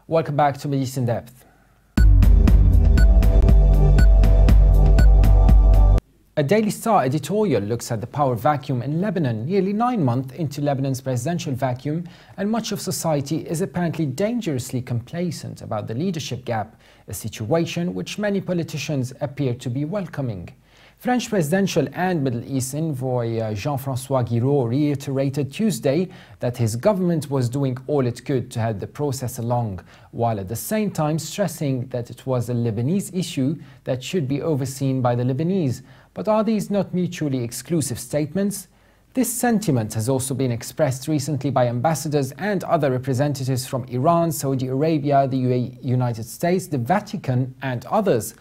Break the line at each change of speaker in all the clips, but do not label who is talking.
Welcome back to MidEast In-Depth. A Daily Star editorial looks at the power vacuum in Lebanon nearly 9 months into Lebanon's presidential vacuum, and much of society is apparently dangerously complacent about the leadership gap, a situation which many politicians appear to be welcoming. French presidential and Middle East envoy Jean-François Guiraud reiterated Tuesday that his government was doing all it could to help the process along, while at the same time stressing that it was a Lebanese issue that should be overseen by the Lebanese. But are these not mutually exclusive statements? This sentiment has also been expressed recently by ambassadors and other representatives from Iran, Saudi Arabia, the United States, the Vatican, and others.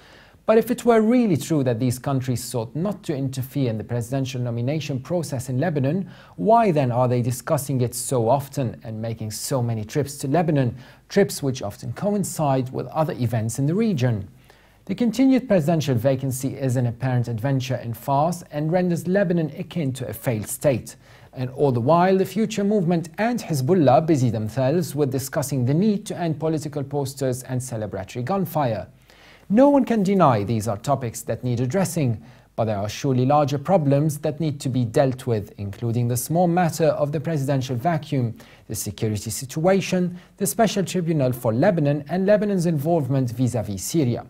But if it were really true that these countries sought not to interfere in the presidential nomination process in Lebanon, why then are they discussing it so often and making so many trips to Lebanon, trips which often coincide with other events in the region? The continued presidential vacancy is an apparent adventure in farce and renders Lebanon akin to a failed state. And all the while, the Future Movement and Hezbollah busy themselves with discussing the need to end political posters and celebratory gunfire. No one can deny these are topics that need addressing, but there are surely larger problems that need to be dealt with, including the small matter of the presidential vacuum, the security situation, the special tribunal for Lebanon, and Lebanon's involvement vis-à-vis Syria.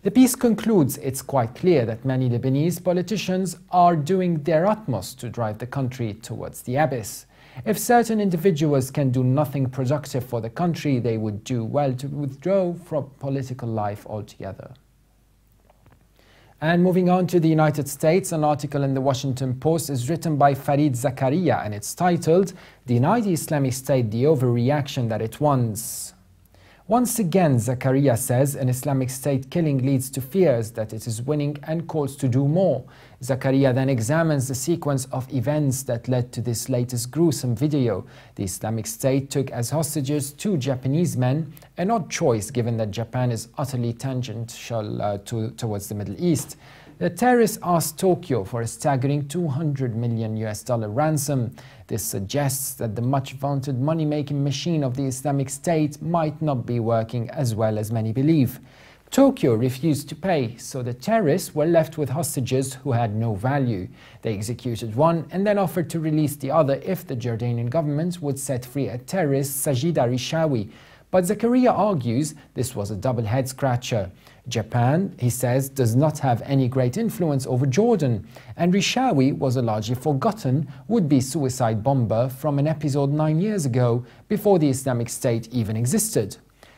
The piece concludes it's quite clear that many Lebanese politicians are doing their utmost to drive the country towards the abyss. If certain individuals can do nothing productive for the country, they would do well to withdraw from political life altogether. And moving on to the United States, an article in the Washington Post is written by Fareed Zakharia, and it's titled, "Deny the Islamic State the overreaction that it wants." Once again, Zakharia says an Islamic State killing leads to fears that it is winning and calls to do more. Zakharia then examines the sequence of events that led to this latest gruesome video. The Islamic State took as hostages 2 Japanese men, an odd choice given that Japan is utterly tangential towards the Middle East. The terrorists asked Tokyo for a staggering $200 million ransom. This suggests that the much-vaunted money-making machine of the Islamic State might not be working as well as many believe. Tokyo refused to pay, so the terrorists were left with hostages who had no value. They executed one and then offered to release the other if the Jordanian government would set free a terrorist, Sajida Rishawi. But Zakharia argues this was a double head-scratcher. Japan, he says, does not have any great influence over Jordan, and Rishawi was a largely forgotten would-be suicide bomber from an episode 9 years ago, before the Islamic State even existed.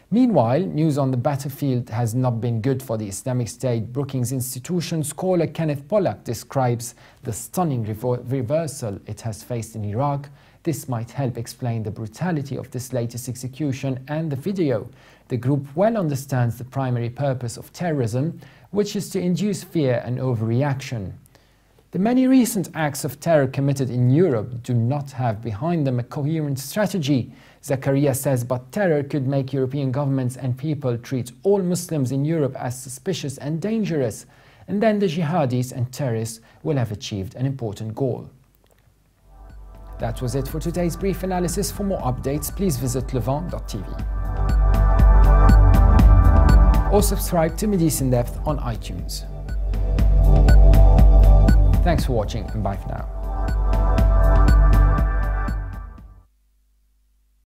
Meanwhile, news on the battlefield has not been good for the Islamic State. Brookings Institution scholar Kenneth Pollack describes the stunning reversal it has faced in Iraq. This might help explain the brutality of this latest execution and the video. The group well understands the primary purpose of terrorism, which is to induce fear and overreaction. The many recent acts of terror committed in Europe do not have behind them a coherent strategy. Zakharia says, but terror could make European governments and people treat all Muslims in Europe as suspicious and dangerous, and then the jihadis and terrorists will have achieved an important goal. That was it for today's brief analysis. For more updates, please visit levant.tv. Or subscribe to MidEast In-Depth on iTunes. Thanks for watching, and bye for now.